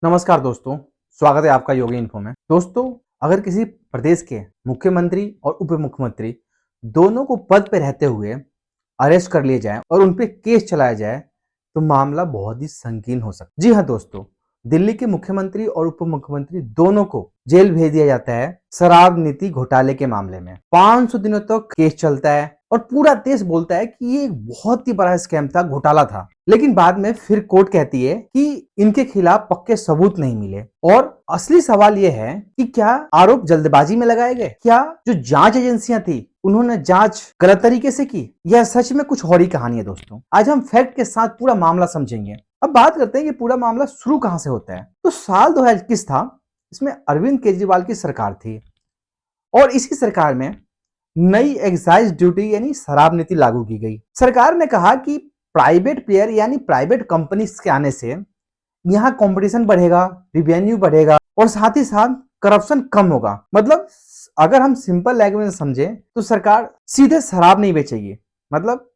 नमस्कार दोस्तों, स्वागत है आपका योगी इन्फो में। दोस्तों, अगर किसी प्रदेश के मुख्यमंत्री और उप मुख्यमंत्री दोनों को पद पे रहते हुए अरेस्ट कर लिए जाए और उन पे केस चलाया जाए तो मामला बहुत ही संगीन हो सकता है। जी हाँ दोस्तों, दिल्ली के मुख्यमंत्री और उप मुख्यमंत्री दोनों को जेल भेज दिया जाता है शराब नीति घोटाले के मामले में। 500 दिनों तक केस चलता है और पूरा देश बोलता है कि ये एक बहुत ही बड़ा स्कैम था, घोटाला था। लेकिन बाद में फिर कोर्ट कहती है कि इनके खिलाफ पक्के सबूत नहीं मिले। और असली सवाल यह है कि क्या आरोप जल्दबाजी में लगाए गए? क्या जो जांच एजेंसियां थी उन्होंने जांच गलत तरीके से की, या सच में कुछ और ही कहानी है? दोस्तों, आज हम फैक्ट के साथ पूरा मामला समझेंगे। अब बात करते हैं कि पूरा मामला शुरू कहां से होता है। तो साल 2021 था, इसमें अरविंद केजरीवाल की सरकार थी और इसी सरकार में नई एक्साइज ड्यूटी यानी शराब नीति लागू की गई। सरकार ने कहा कि प्राइवेट प्लेयर यानी प्राइवेट कंपनीज के आने से यहाँ कंपटीशन बढ़ेगा, रेवेन्यू बढ़ेगा और साथ ही साथ करप्शन कम होगा। मतलब अगर हम सिंपल लैंग्वेज में समझें तो सरकार सीधे शराब नहीं बेचेगी, मतलब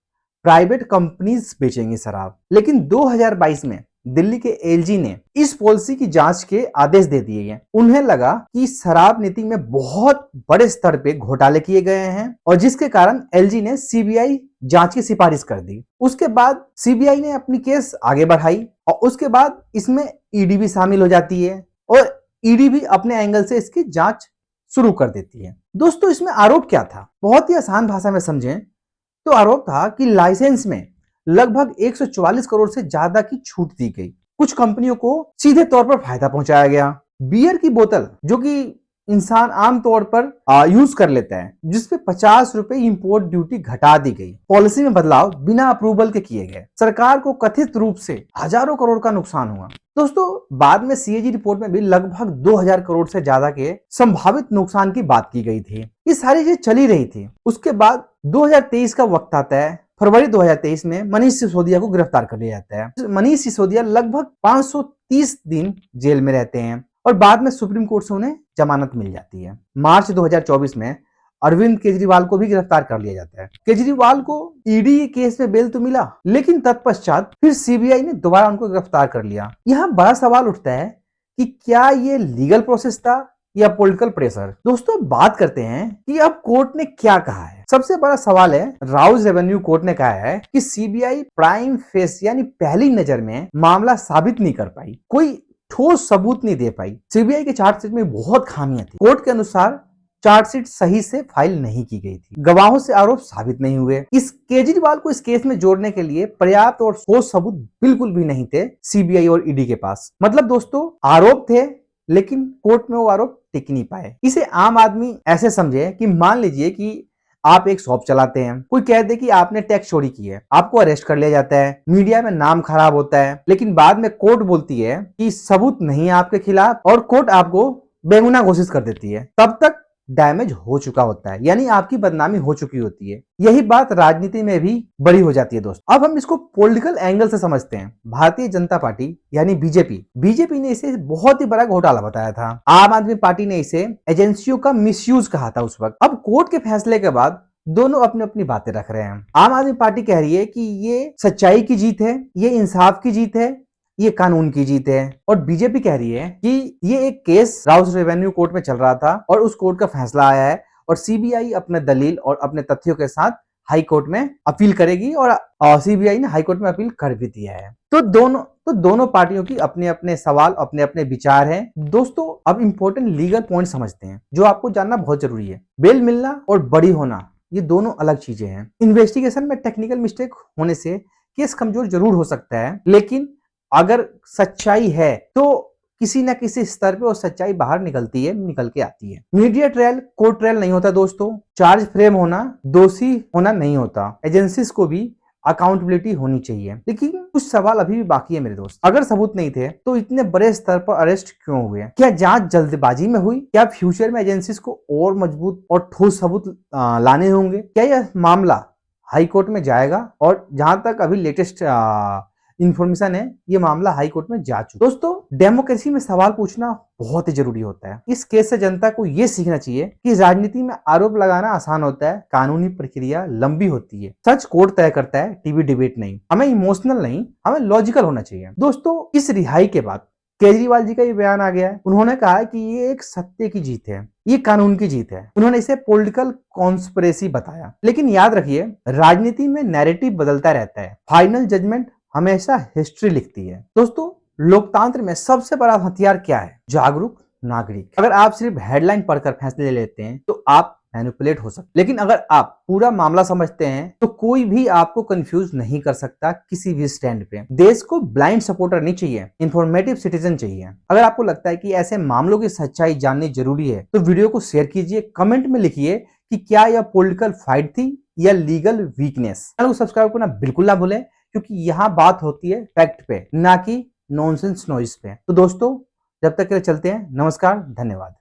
प्राइवेट कंपनीज बेचेंगी शराब। लेकिन 2022 में दिल्ली के एलजी ने इस पॉलिसी की जांच के आदेश दे दिए हैं। उन्हें लगा कि शराब नीति में बहुत बड़े स्तर पे घोटाले किए गए हैं और जिसके कारण एलजी ने सीबीआई जांच की सिफारिश कर दी। उसके बाद सीबीआई ने अपनी केस आगे बढ़ाई और उसके बाद इसमें ईडी भी शामिल हो जाती है और ईडी भी अपने एंगल से इसकी जांच शुरू कर देती है। दोस्तों, इसमें आरोप क्या था? बहुत ही आसान भाषा में समझें तो आरोप था कि लाइसेंस में लगभग 144 करोड़ से ज्यादा की छूट दी गई। कुछ कंपनियों को सीधे तौर पर फायदा पहुंचाया गया। बियर की बोतल जो कि इंसान आमतौर पर यूज कर लेता है, जिसपे 50 रुपए इंपोर्ट ड्यूटी घटा दी गई। पॉलिसी में बदलाव बिना अप्रूवल के किए गए। सरकार को कथित रूप से हजारों करोड़ का नुकसान हुआ। दोस्तों, बाद में सीएजी रिपोर्ट में भी लगभग 2000 करोड़ से ज्यादा के संभावित नुकसान की बात की गई थी। ये सारी चीज चली रही थी। उसके बाद 2023 का वक्त आता है। फरवरी 2023 में मनीष सिसोदिया को गिरफ्तार कर लिया जाता है। मनीष सिसोदिया लगभग 530 दिन जेल में रहते हैं और बाद में सुप्रीम कोर्ट से उन्हें जमानत मिल जाती है। मार्च 2024 में अरविंद केजरीवाल को भी गिरफ्तार कर लिया जाता है। केजरीवाल को ईडी केस में बेल तो मिला, लेकिन तत्पश्चात फिर सीबीआई ने दोबारा उनको गिरफ्तार कर लिया। यहाँ बड़ा सवाल उठता है कि क्या ये लीगल प्रोसेस था या पॉलिटिकल प्रेशर? दोस्तों, बात करते हैं कि अब कोर्ट ने क्या कहा है। सबसे बड़ा सवाल है, राउज रेवेन्यू कोर्ट ने कहा है कि सीबीआई प्राइम फेस यानी पहली नजर में मामला साबित नहीं कर पाई, कोई ठोस सबूत नहीं दे पाई। सीबीआई के चार्जशीट में बहुत खामियां थी। कोर्ट के अनुसार चार्जशीट सही से फाइल नहीं की गई थी, गवाहों से आरोप साबित नहीं हुए। इस केजरीवाल को इस केस में जोड़ने के लिए पर्याप्त और ठोस सबूत बिल्कुल भी नहीं थे सीबीआई और ईडी के पास। मतलब दोस्तों, आरोप थे लेकिन कोर्ट में वो आरोप टिक नहीं पाए। इसे आम आदमी ऐसे समझे कि मान लीजिए कि आप एक शॉप चलाते हैं, कोई कह दे कि आपने टैक्स चोरी की है, आपको अरेस्ट कर लिया जाता है, मीडिया में नाम खराब होता है, लेकिन बाद में कोर्ट बोलती है कि सबूत नहीं है आपके खिलाफ और कोर्ट आपको बेगुनाह घोषित कर देती है। तब तक डैमेज हो चुका होता है, यानी आपकी बदनामी हो चुकी होती है। यही बात राजनीति में भी बड़ी हो जाती है दोस्तों। अब हम इसको पॉलिटिकल एंगल से समझते हैं। भारतीय जनता पार्टी यानी बीजेपी ने इसे बहुत ही बड़ा घोटाला बताया था। आम आदमी पार्टी ने इसे एजेंसियों का मिसयूज कहा था उस वक्त। अब कोर्ट के फैसले के बाद दोनों अपनी अपनी बातें रख रहे हैं। आम आदमी पार्टी कह रही है कि ये सच्चाई की जीत है, ये इंसाफ की जीत है, ये कानून की जीत है। और बीजेपी कह रही है कि ये एक केस राउस रेवेन्यू कोर्ट में चल रहा था और उस कोर्ट का फैसला आया है और सीबीआई अपने दलील और अपने तथ्यों के साथ हाई कोर्ट में अपील करेगी और सीबीआई ने हाई कोर्ट में अपील कर भी दिया है। तो दोनों पार्टियों की अपने अपने सवाल, अपने अपने विचार हैं। दोस्तों, अब इंपॉर्टेंट लीगल पॉइंट समझते हैं जो आपको जानना बहुत जरूरी है। बेल मिलना और बड़ी होना ये दोनों अलग चीजें हैं। इन्वेस्टिगेशन में टेक्निकल मिस्टेक होने से केस कमजोर जरूर हो सकता है, लेकिन अगर सच्चाई है तो किसी ना किसी स्तर पे वो सच्चाई बाहर निकल के आती है। मीडिया ट्रायल कोर्ट ट्रायल नहीं होता दोस्तों। चार्ज फ्रेम होना दोषी होना नहीं होता। एजेंसीज को भी अकाउंटेबिलिटी होनी चाहिए। लेकिन कुछ सवाल अभी भी बाकी है मेरे दोस्त। अगर सबूत नहीं थे तो इतने बड़े स्तर पर अरेस्ट क्यों हुए? क्या जांच जल्दबाजी में हुई? क्या फ्यूचर में एजेंसीज को और मजबूत और ठोस सबूत लाने होंगे? क्या यह मामला हाई कोर्ट में जाएगा? और जहां तक अभी लेटेस्ट इंफॉर्मेशन है, ये मामला हाई कोर्ट में जा चुका। दोस्तों, डेमोक्रेसी में सवाल पूछना बहुत ही जरूरी होता है। इस केस से जनता को यह सीखना चाहिए कि राजनीति में आरोप लगाना आसान होता है, कानूनी प्रक्रिया लंबी होती है। सच कोर्ट तय करता है, टीवी डिबेट नहीं। हमें इमोशनल नहीं, हमें लॉजिकल होना चाहिए। दोस्तों, इस रिहाई के बाद केजरीवाल जी का ये बयान आ गया है। उन्होंने कहा है कि ये एक सत्य की जीत है, ये कानून की जीत है। उन्होंने इसे पॉलिटिकल कॉन्स्पिरेसी बताया। लेकिन याद रखिए, राजनीति में नैरेटिव बदलता रहता है, फाइनल जजमेंट हमेशा हिस्ट्री लिखती है। दोस्तों, लोकतंत्र में सबसे बड़ा हथियार क्या है? जागरूक नागरिक। अगर आप सिर्फ हेडलाइन पढ़कर फैसले लेते हैं तो आप मैनिपुलेट हो सकते, लेकिन अगर आप पूरा मामला समझते हैं तो कोई भी आपको कंफ्यूज नहीं कर सकता किसी भी स्टैंड पे। देश को ब्लाइंड सपोर्टर नहीं चाहिए, इंफॉर्मेटिव सिटीजन चाहिए। अगर आपको लगता है कि ऐसे मामलों की सच्चाई जाननी जरूरी है तो वीडियो को शेयर कीजिए, कमेंट में लिखिए कि क्या यह पॉलिटिकल फाइट थी या लीगल वीकनेस। चैनल को सब्सक्राइब करना बिल्कुल ना भूलें, क्योंकि यहाँ बात होती है फैक्ट पे, ना कि नॉनसेंस नॉइस पे। तो दोस्तों, जब तक के लिए चलते हैं। नमस्कार, धन्यवाद।